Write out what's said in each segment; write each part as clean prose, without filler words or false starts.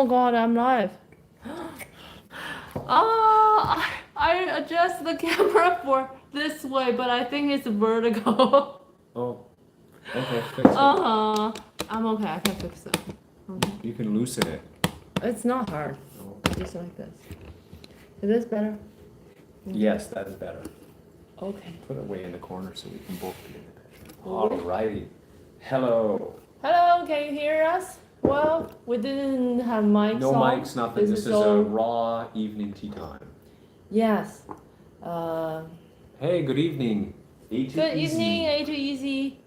Oh God, I'm live. I adjust the camera for this way, but I think it's vertical. Oh, okay, fix it. Uh-huh. I'm okay, I can fix it. You can loosen it. It's not hard. Oh. Just like this. Is this better? Yes, that is better. Okay. Put it way in the corner so we can both be in the picture. Okay. Alrighty. Hello. Hello, can you hear us? Well, we didn't have mics No on. mics, nothing. This is a all... raw evening tea time. Yes. Hey, good evening. Good evening, A to Easy.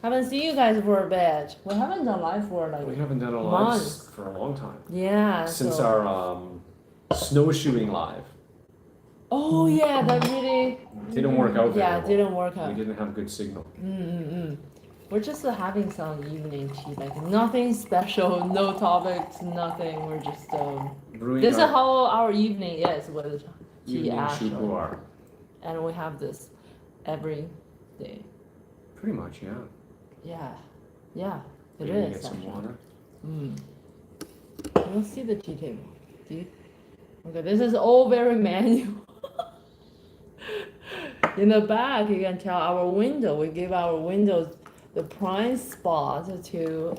Haven't seen you guys for a bit. We haven't done live for like We haven't done a months. live for a long time. Yeah. Since our snowshoeing live. Oh yeah, that really didn't work out. Yeah, it didn't work out. We didn't have good signal. We're just having some evening tea, like nothing special, no topics, nothing. We're just Brewing this is how our evening is with tea ash. And we have this every day. Pretty much, yeah. Yeah, it Maybe is. Get some water. You'll see the tea table. See? Okay, this is all very manual. In the back, you can tell our window. We give our windows the prime spot to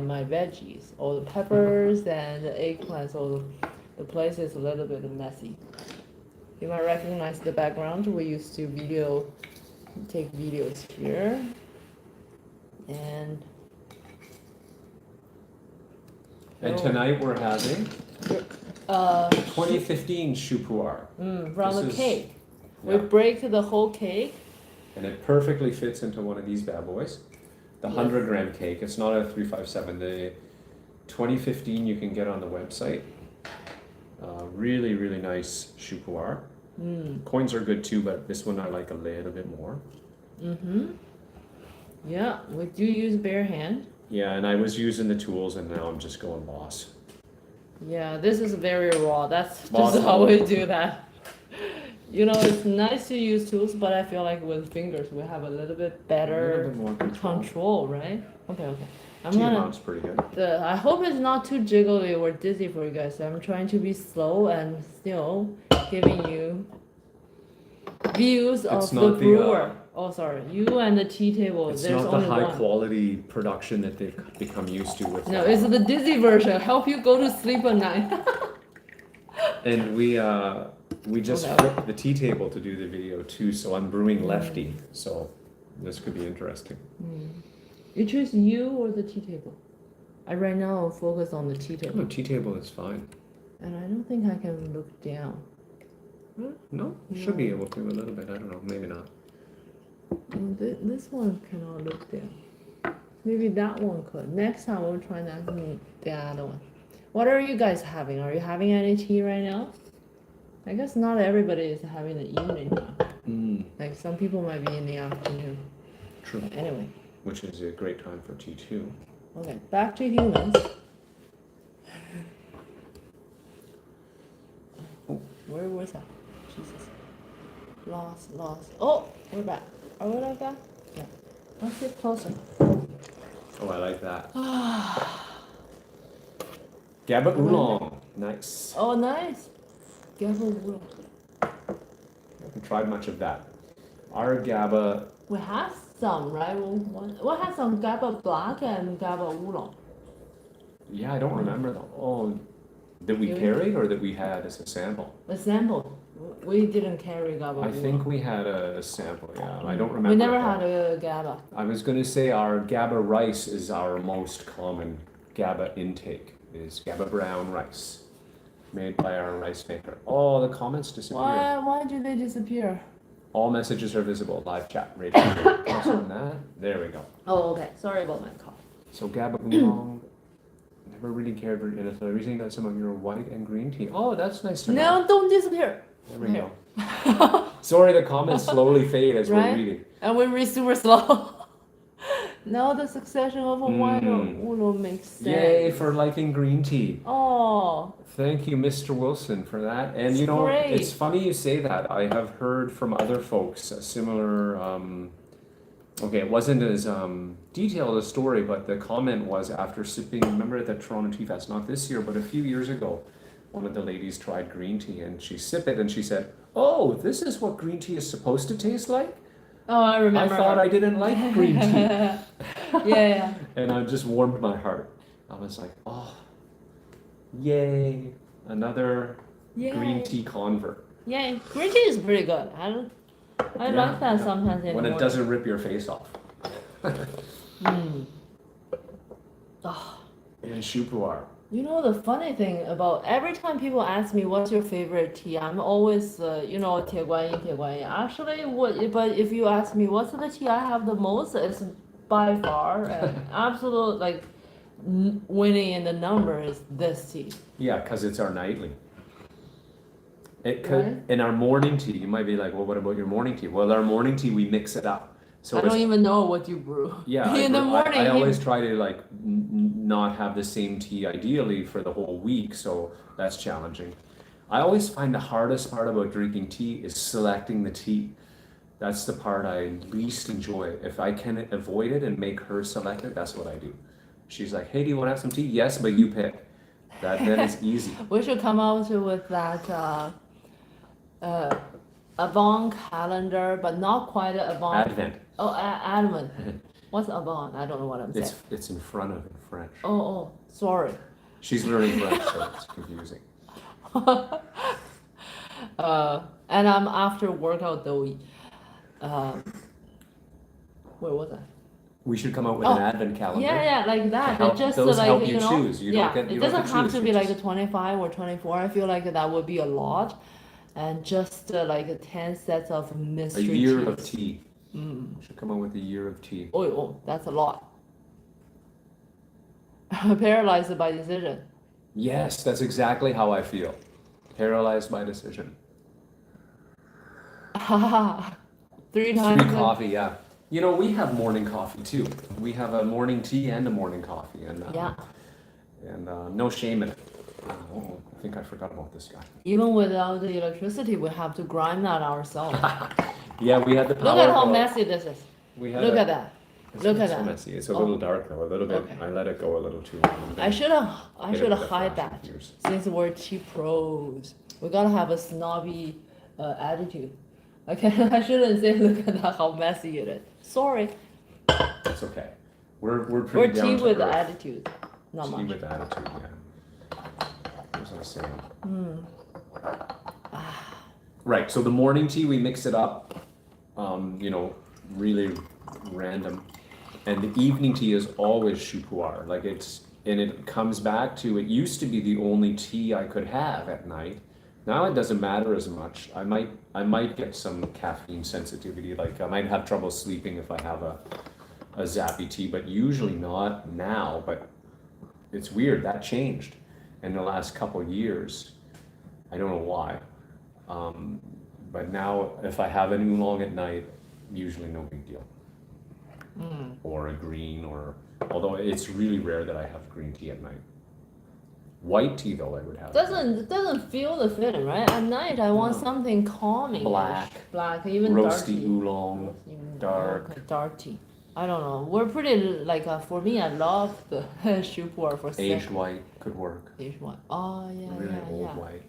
my veggies, all the peppers and the eggplants. So the place is a little bit messy. You might recognize the background. We used to take videos here. And tonight we're having 2015 Choux-Pu'er. From the cake. We break the whole cake. And it perfectly fits into one of these bad boys. The 100-gram cake. It's not a 357. The 2015 you can get on the website. Really, really nice Choux-Pu'er. Coins are good too, but this one I like a little bit more. Yeah, we do use bare hand. Yeah, and I was using the tools, and now I'm just going boss. Yeah, this is very raw. That's just how we do that. You know, it's nice to use tools, but I feel like with fingers we have a little bit better more control, right? Okay. Amount's pretty good. I hope it's not too jiggly or dizzy for you guys. I'm trying to be slow and still giving you views of the brewer. Oh, sorry. You and the tea table. It's there's not the only high one. quality production that they've become used to with. No, it's the dizzy version. Help you go to sleep at night. And we just flipped the tea table to do the video too, so I'm brewing lefty. So this could be interesting. You choose you or the tea table? I right now focus on the tea table. No, tea table is fine. And I don't think I can look down. No, should be able to a little bit. I don't know, maybe not. This one cannot look down. Maybe that one could. Next time we'll try that. The other one. What are you guys having? Are you having any tea right now? I guess not everybody is having the evening time. Like some people might be in the afternoon. True. Anyway. Which is a great time for tea too. Okay, back to humans. Oh, where was I? Jesus. Lost. Oh, we're back. Are we like that? Yeah. Let's get closer. Oh, I like that. GABA oolong. Nice. Oh, nice. GABA oolong. I haven't tried much of that. Our GABA. We have some, right? We have some GABA black and GABA oolong. Yeah, I don't remember them. Oh, that we carried or that we had as a sample? A sample. We didn't carry GABA oolong. I think we had a sample, yeah. I don't remember. We never had a GABA. I was going to say our GABA rice is our most common GABA intake. Is GABA brown rice. Made by our rice maker. Oh, the comments disappeared. Why do they disappear? All messages are visible. Live chat. Radio. Press on that. There we go. Oh, okay. Sorry about my cough. So GABA oolong. Never really cared for it. So everything got some of your white and green tea. Oh, that's nice to know. No, don't disappear. There we go. Sorry, the comments slowly fade as we're reading. And we read super slow. Now the succession of a white oolong makes sense. Yay for liking green tea. Oh. Thank you, Mr. Wilson, for that. And you know, great. It's funny you say that. I have heard from other folks a similar Okay, it wasn't as detailed a story, but the comment was after sipping, remember at the Toronto Tea Fest, not this year, but a few years ago, one of the ladies tried green tea and she sipped it and she said, "Oh, this is what green tea is supposed to taste like? Oh, I I remember. thought I didn't like green tea." Yeah. And it just warmed my heart. I was like, oh, yay, another green Yay. tea convert. Yeah, green tea is pretty good. I Yeah, like that yeah. sometimes in When the it morning. doesn't rip your face off. Mm. Oh, And Shupuar. you know the funny thing about every time people ask me what's your favorite tea, I'm always铁观音,铁观音. Actually, but if you ask me what's the tea I have the most, it's by far and absolute like winning in the number is this tea. Yeah, because it's our nightly. It Right. could in our morning tea. You might be like, well, what about your morning tea? Well, our morning tea we mix it up. So I don't it's, even know what you brew. yeah, In the morning. I always try to like not have the same tea ideally for the whole week, so that's challenging. I always find the hardest part about drinking tea is selecting the tea. That's the part I least enjoy. If I can avoid it and make her select it, that's what I do. She's like, "Hey, do you want to have some tea?" "Yes, but you pick." Then it's easy. We should come out with that Avant calendar, but not quite an Avant. Advent. Oh, Advent. What's Avant? I don't know what I'm saying. It's in front of in French. Oh, sorry. She's learning French, so it's confusing. And I'm after workout though. Where was I? We should come out with Oh, an Advent calendar. Yeah, like that. help- Just those like help you you know, choose. You don't yeah. get- you It don't doesn't get to have choose, to you be like just- a 25 or 24. I feel like that would be a lot, and just like 10 sets of A mystery year teas. of tea. Mm. Should come out with a year of tea. Oh, that's a lot. Paralyzed by decision. Yes, that's exactly how I feel. Paralyzed by decision. 3 times. 3 coffee, yeah. You know, we have morning coffee too. We have a morning tea and a morning coffee, and Yeah. no shame in it. Oh, I think I forgot about this guy. Even without the electricity, we have to grind that ourselves. Yeah, we had the power. Look at how go- messy this is. We had Look a- at that. It's Look not at so that. messy. It's a Oh. little dark though. A little bit. Okay. I let it go a little too long. I should have Hit it with a hide flash that diffuse. since we're tea pros. We gotta have a snobby attitude. Okay, I shouldn't say look at that how messy it is. Sorry, It's okay. We're we're pretty down tea to with earth. attitude, not Tea much. with attitude. Yeah. What was I saying? Mm. Right. So the morning tea we mix it up. Really random. And the evening tea is always Shupuar. Like it comes back to, it used to be the only tea I could have at night. Now it doesn't matter as much. I might get some caffeine sensitivity. Like I might have trouble sleeping if I have a zappy tea, but usually not now. But it's weird, that changed in the last couple of years. I don't know why. But now if I have an oolong at night, usually no big deal. Or a green, although it's really rare that I have green tea at night. White tea though I would have. Doesn't feel the feeling, right? At night I want No. something calming. Black, even Roasty dark oolong, tea. dark. Okay, dark tea. I don't know. We're pretty like for me. I love the Shupuar for aged sick. white could work. Aged one. Oh yeah, Really yeah, old yeah. white.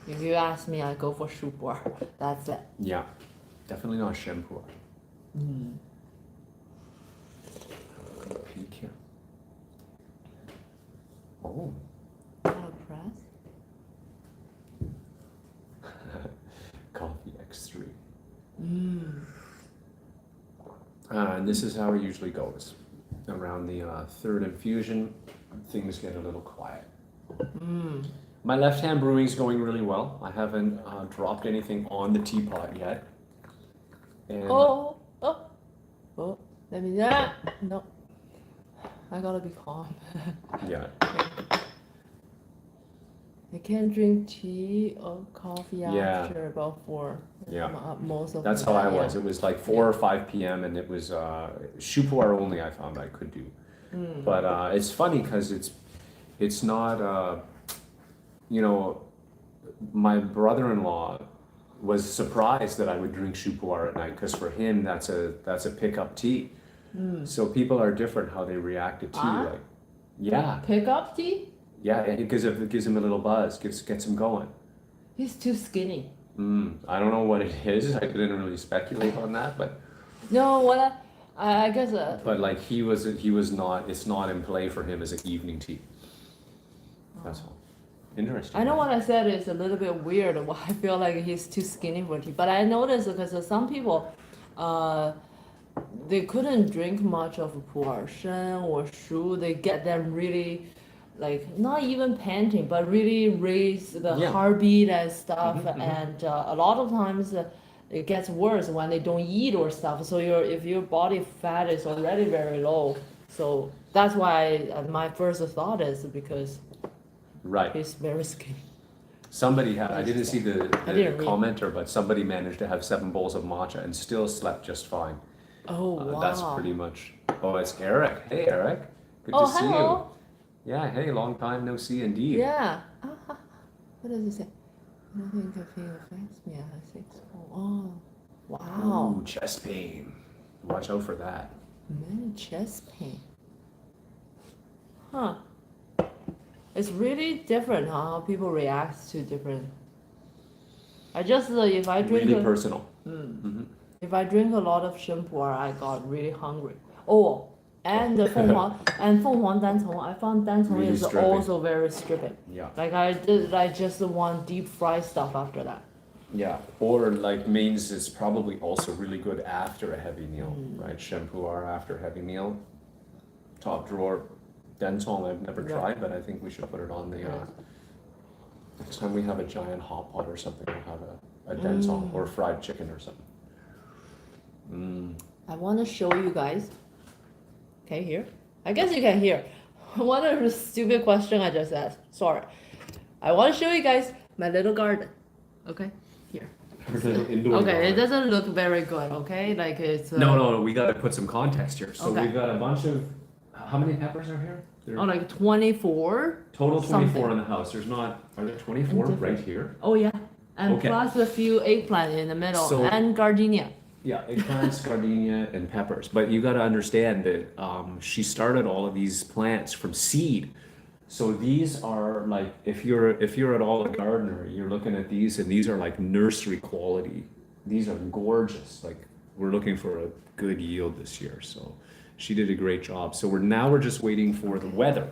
If you ask me, I go for Shupuar. That's it. Yeah, definitely not shampoo. Peak here. Oh, Not a press. coffee X3. Mm. And this is how it usually goes. Around the third infusion, things get a little quiet. Mm. My left-hand brewing's going really well. I haven't dropped anything on the teapot yet. And Oh. Let me. Yeah. No. I gotta be calm. yeah, I can't drink tea or coffee Yeah. after about 4. Yeah. Most of that's the how I time, was. It was like 4 or 5 p.m. and it was Shupuar only I found I could do. But it's funny because it's not, my brother-in-law was surprised that I would drink Shu Pu'er at night because for him that's a pickup tea. So people are different how they react to tea. Ah. Like, yeah, Pick up tea? yeah, it gives him a little buzz, gets him going. He's too skinny. I don't know what it is. I didn't really speculate on that, but No, what I guess but like he was not. It's not in play for him as an evening tea. That's all. Interesting. I know right? what I said is a little bit weird. Why I feel like he's too skinny for tea, but I noticed because some people, they couldn't drink much of pu'er shen or shu. They get them really, like not even panting, but really raise the Yeah. heartbeat and stuff. And a lot of times it gets worse when they don't eat or stuff. So if your body fat is already very low, so that's why my first thought is because Right. he's very skinny. Somebody had. I didn't see the didn't read. commenter, but somebody managed to have 7 bowls of matcha and still slept just fine. Oh wow. That's pretty much. Oh, it's Eric. Hey, Eric. Good Oh, to see hello. you. Yeah. Hey, long time no see, indeed. Yeah. What does it say? Nothing caffeine affects me. I think so. Oh, wow. Ooh, chest pain. Watch out for that. Many chest pain. Huh. It's really different how people react to different. I just if I drink Really personal. if I drink a lot of Shen Pu'er, I got really hungry. Oh, and the Fenghuang Dancong. I found Dancong Really is stripping. also very stripping. Yeah. Like I just want deep fried stuff after that. Yeah. Or like means it's probably also really good after a heavy meal, right? Shampoo are after a heavy meal. Top drawer. Dentong I've never Yeah. tried, but I think we should put it on the next time we have a giant hot pot or something, we'll have a dentong or fried chicken or something. I want to show you guys. Can you hear? I guess you can hear. What a stupid question I just asked. Sorry. I want to show you guys my little garden. Okay? Here. Indoor Okay, garden. it doesn't look very good, okay? Like it's. No, we got to put some context here. So Okay. we've got a bunch of. How many peppers are here? There Oh, like 24? total 24 something. in the house. There's not. Are there 24 right here? Oh, yeah. And Okay. plus a few eggplant in the middle So- and gardenia. Yeah, eggplants, gardenia, and peppers. But you got to understand that she started all of these plants from seed. So these are like if you're at all a gardener, you're looking at these, and these are like nursery quality. These are gorgeous. Like we're looking for a good yield this year. So she did a great job. So we're just waiting for the weather.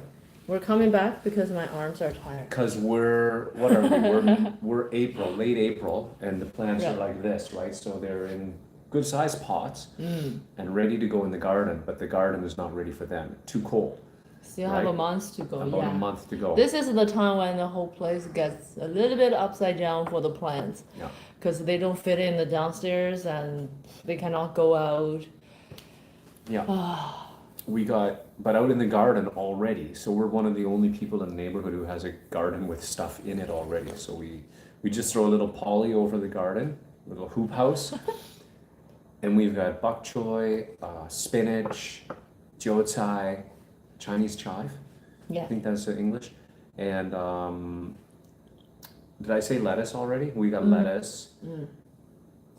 We're coming back because my arms are tired. Because what are we? We're April, late April, and the plants are Yeah. like this, right? So they're in good sized pots and ready to go in the garden, but the garden is not ready for them. Too cold. Still have a Right. month to go. About Yeah. a month to go. This is the time when the whole place gets a little bit upside down for the plants Yeah. because they don't fit in the downstairs and they cannot go out. Yeah. But out in the garden already. So we're one of the only people in the neighborhood who has a garden with stuff in it already. So we just throw a little poly over the garden, a little hoop house. And we've got bok choy, spinach, jiucai, Chinese chive. Yeah. I think that's English. And did I say lettuce already? We got lettuce,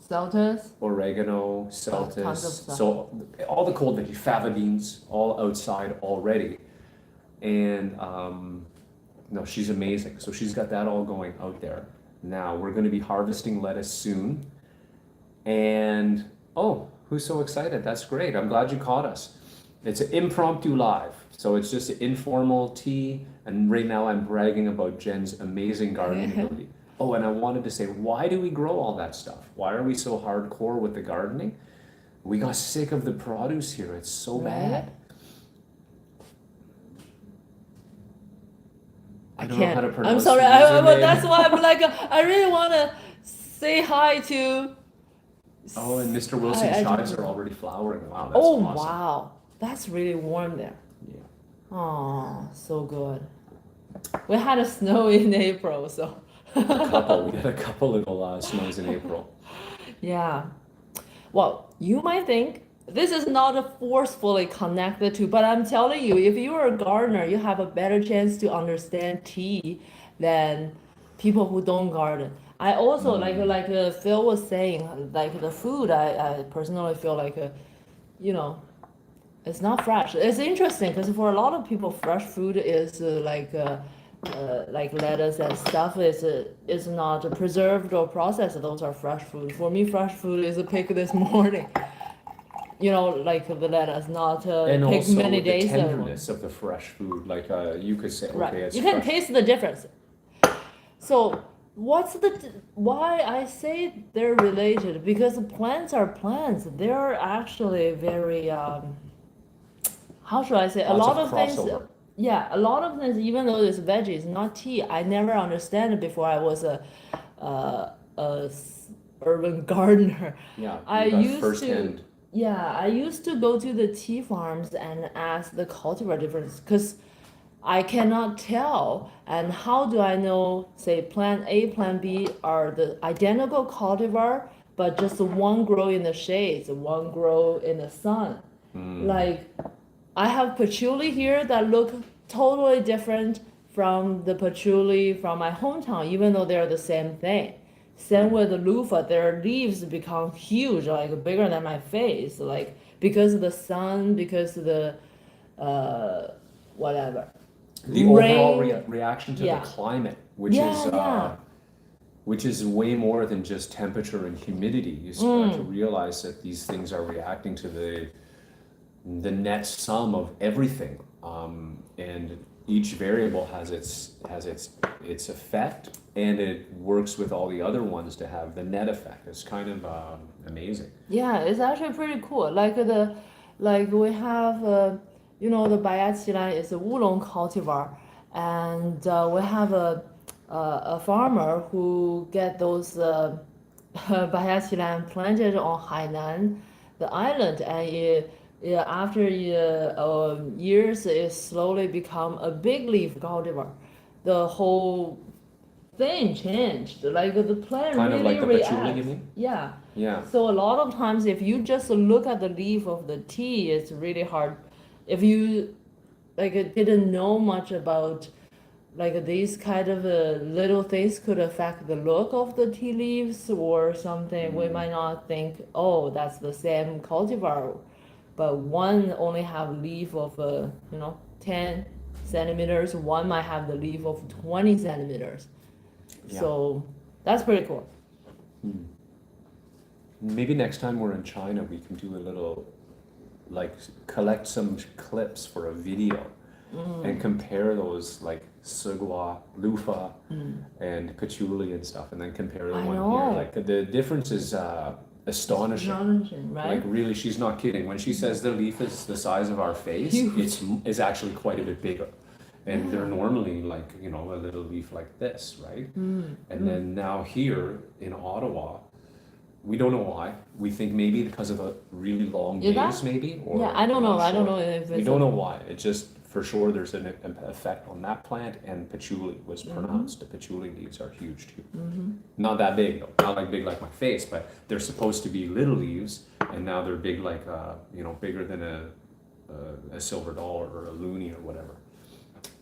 Celtas. oregano, Tons of celtis. stuff. So all the cold veggies, fava beans, all outside already. And no, she's amazing. So she's got that all going out there. Now we're going to be harvesting lettuce soon. And oh, who's so excited? That's great. I'm glad you caught us. It's an impromptu live. So it's just an informal tea. And right now I'm bragging about Jen's amazing gardening ability. Oh, and I wanted to say, why do we grow all that stuff? Why are we so hardcore with the gardening? We got sick of the produce here. It's so bad. I don't know how to I'm pronounce sorry. the username. That's why I'm like, I really want to say hi to. Oh, and Mr. Wilson's I chives don't are know. already flowering. Wow, that's Oh, awesome. wow. That's really warm there. Yeah. Oh, so good. We had a snow in April, so. We had a couple little snows in April. Yeah. Well, you might think this is not a forcefully connected to, but I'm telling you, if you're a gardener, you have a better chance to understand tea than people who don't garden. I also like Phil was saying, like the food. I personally feel like, you know, it's not fresh. It's interesting because for a lot of people, fresh food is like lettuce and stuff is not preserved or processed. Those are fresh food. For me, fresh food is a pick this morning. You know, like the lettuce, not And pick also many the days ago. tenderness of the fresh food. Like you could say, okay, Right. it's You can fresh. taste the difference. So why I say they're related? Because plants are plants. They're actually very how should I say? A Lots lot of of things. crossover. Yeah, a lot of things. Even though it's veggies, not tea. I never understand it before. I was a urban gardener. Yeah, I you got used to. firsthand. Yeah, I used to go to the tea farms and ask the cultivar difference because I cannot tell. And how do I know, say, plant A, plant B are the identical cultivar, but just one grow in the shades, one grow in the sun? Like, I have patchouli here that look totally different from the patchouli from my hometown, even though they're the same thing. Same with the loofah, their leaves become huge, like bigger than my face, like because of the sun, because of the whatever. The overall Rain. reaction to Yeah. the climate, which Yeah, is yeah. which is way more than just temperature and humidity. You start to realize that these things are reacting to the net sum of everything, and each variable has its effect, and it works with all the other ones to have the net effect. It's kind of amazing. Yeah, it's actually pretty cool. Like we have, you know, the Baiyaqilan is a Wulong cultivar, and we have a farmer who get those Baiyaqilan planted on Hainan, the island, and after years, it slowly become a big leaf cultivar. The whole thing changed. Like the plant Kind of really like the patchouli, you reacts. mean? Yeah. Yeah. So a lot of times, if you just look at the leaf of the tea, it's really hard. If you like didn't know much about like these kind of little things could affect the look of the tea leaves or something, we might not think, oh, that's the same cultivar, but one only have leaf of 10 centimeters. One might have the leaf of 20 centimeters. Yeah. So that's pretty cool. Maybe next time we're in China, we can do a little, like, collect some clips for a video and compare those, like sigua, loofah, and patchouli and stuff, and then compare the I one know. here. Like the difference is astonishing. Astonishing, right? Like really, she's not kidding. When she says the leaf is the size of our face, Huge. it's actually quite a bit bigger. And they're normally like, a little leaf like this, right? And then now here in Ottawa, we don't know why. We think maybe because of the really long Yeah, days, maybe. Or Yeah, I don't I'm know. not I don't sure. know if We it's don't know why. It just for sure there's an effect on that plant, and patchouli was pronounced. The patchouli leaves are huge too. Not that big though. Not like big like my face, but they're supposed to be little leaves, and now they're big like bigger than a silver dollar or a loonie or whatever.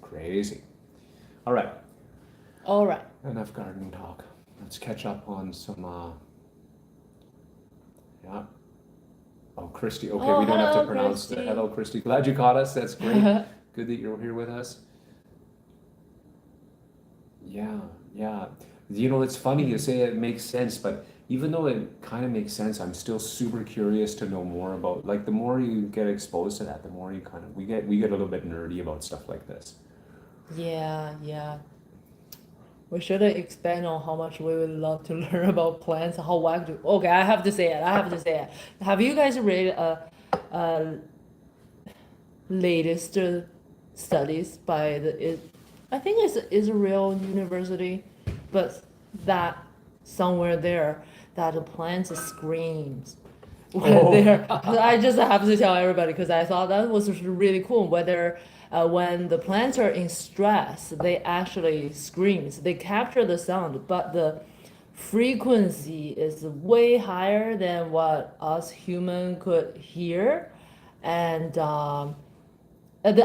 Crazy. All right. All right. Enough gardening talk. Let's catch up on some. Yeah. Oh, Christy. Okay, Oh, we don't have to hello, pronounce Christy. Hello, Christy. Glad you caught us. That's great. Good that you're here with us. Yeah, yeah. It's funny you say it makes sense, but even though it kind of makes sense, I'm still super curious to know more about. Like, the more you get exposed to that, the more you we get a little bit nerdy about stuff like this. Yeah, yeah. We should expand on how much we would love to learn about plants. How wack do? Okay, I have to say it. Have you guys read latest studies by I think it's Israel University, but that somewhere there that the plants screams when they're. I just have to tell everybody because I thought that was really cool. Whether when the plants are in stress, they actually screams. They capture the sound, but the frequency is way higher than what us human could hear, and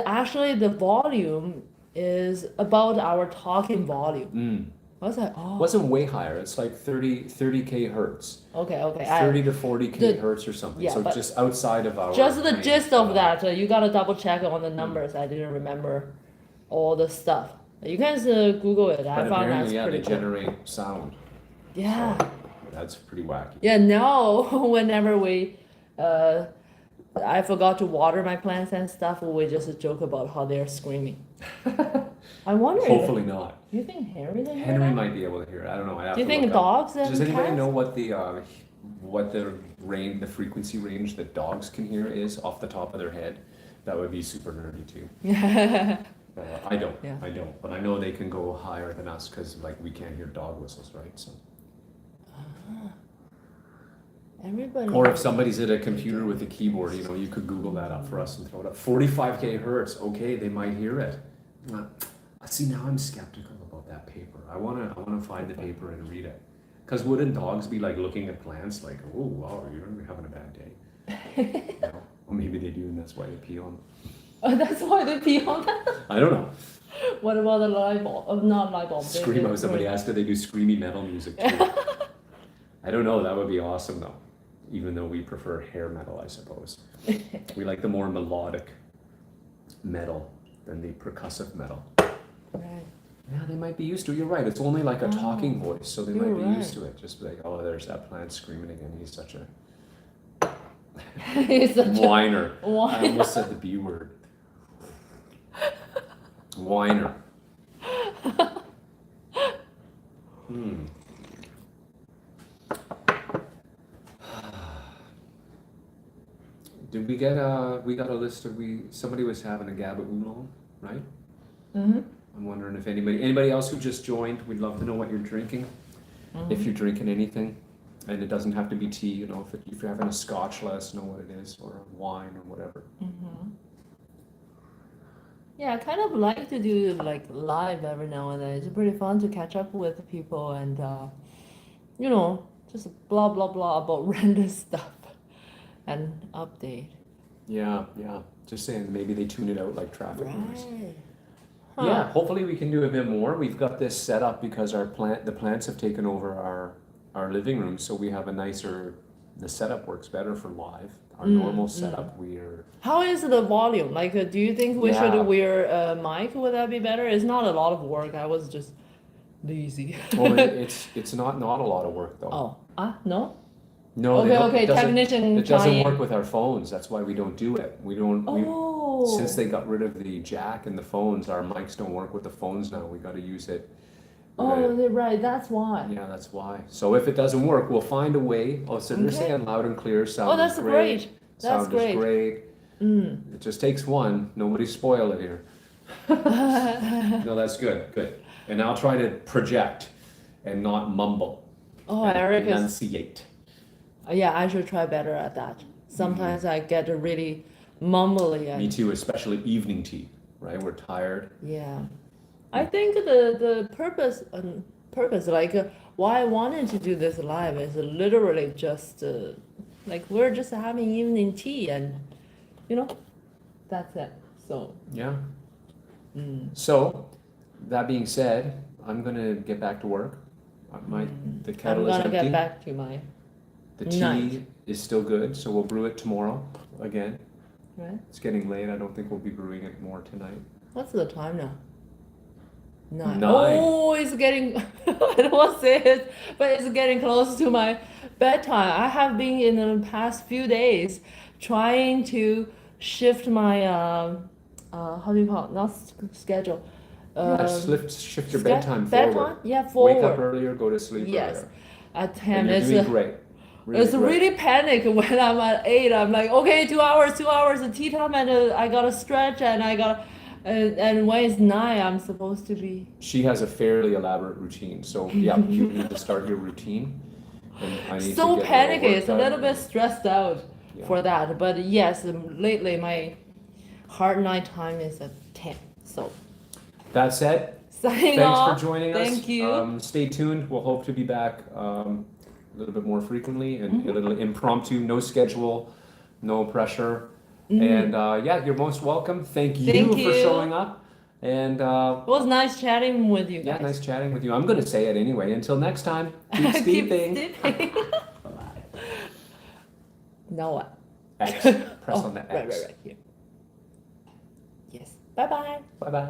actually the volume is about our talking volume. I was like, oh. Wasn't way higher. It's like 30K hertz. Okay. 30 to 40K the- hertz or something. yeah, so but just outside of our just the range. gist of that. You gotta double check on the numbers. I didn't remember all the stuff. You can Google it. I But found that's apparently, yeah, they pretty cool. generate sound. Yeah. So that's pretty wacky. Yeah. Now, whenever I forgot to water my plants and stuff, we just joke about how they're screaming. I wonder. Hopefully not. Do you think Henry? Henry might be able to hear it. I don't know. I have Do you to think look up. dogs and Does anybody cats? know what the range, the frequency range that dogs can hear is off the top of their head? That would be super nerdy too. I don't. Yeah. I don't. But I know they can go higher than us because like we can't hear dog whistles, right? So. Everybody. Or if somebody's at a computer with a keyboard, you could Google that up for us and throw it up. 45K hertz. Okay, they might hear it. See, now I'm skeptical about that paper. I wanna find the paper and read it. Because wouldn't dogs be like looking at plants like, oh wow, you're having a bad day? Or maybe they do, and that's why they pee on them. Oh, that's why they pee on that. I don't know. What about the light bulb? Not light bulb. Somebody asked if they do screamy metal music too. I don't know. That would be awesome though. Even though we prefer hair metal, I suppose. We like the more melodic metal than the percussive metal. Right. Yeah, they might be used to it. You're right. It's only like a talking voice, so they might be right. used to it. Just like, oh, there's that plant screaming again. He's such a He's such whiner. a whiner. I almost said the B word. Whiner. Did we get we got a list of somebody was having a GABA oolong, right? Mm-hmm. I'm wondering if anybody else who just joined, we'd love to know what you're drinking. If you're drinking anything, and it doesn't have to be tea, if you're having a scotch, let us know what it is, or a wine or whatever. Mm-hmm. Yeah, I kind of like to do like live every now and then. It's pretty fun to catch up with people and just blah blah blah about random stuff and update. Yeah. Just saying, maybe they tune it out like traffic noise. Right. Yeah, hopefully we can do a bit more. We've got this set up because the plants have taken over our living room, so we have the setup works better for live. Our normal setup, How is the volume? Like, do you think we should wear a mic? Would that be better? It's not a lot of work. I was just lazy. Well, it's not a lot of work though. No? No, Okay, technician. It doesn't work with our phones. That's why we don't do it. Oh. Since they got rid of the jack and the phones, our mics don't work with the phones now. We got to use it. Right. That's why. Yeah, that's why. So if it doesn't work, we'll find a way. Oh, so they're saying loud and clear. Sound that's is great. That's Sound great. is great. It just takes one. Nobody spoil it here. No, that's good. Good. And I'll try to project and not mumble. Oh, and Eric is. enunciate. Yeah, I should try better at that. Sometimes I get really mumbly. Me too, especially evening tea, right? We're tired. Yeah. I think the purpose like why I wanted to do this live is literally just like we're just having evening tea and that's it. So Yeah. So that being said, I'm gonna get back to work. The kettle is I'm gonna empty. get back to my The tea night. is still good, so we'll brew it tomorrow again. right. It's getting late. I don't think we'll be brewing it more tonight. What's the time now? 9. 9. Oh, it's getting I don't want to say it, but it's getting close to my bedtime. I have been in the past few days trying to shift my how do you call it? Not schedule. Shift your bedtime forward. Yeah, forward. Wake up earlier, go to sleep Yes. earlier. At 10, And you're it's doing great. it's great. really panic when I'm at 8. I'm like, okay, 2 hours of tea time, and I gotta stretch, and I gotta, and when it's 9, I'm supposed to be. She has a fairly elaborate routine, so yeah, you need to start your routine. And I need So to get panicky, more work it's a little done. bit stressed out Yeah. for that. But yes, lately my hard night time is at 10. So That said, signing thanks off. for joining us. Thank you. Stay tuned. We'll hope to be back a little bit more frequently and a little impromptu, no schedule, no pressure. And yeah, you're most welcome. Thank you Thank for you. showing up. And It was nice chatting with you yeah, guys. nice chatting with you. I'm going to say it anyway. Until next time, keep steeping. Steeping. Now what? X. Press on the X. Right here. Yes. Bye bye. Bye bye.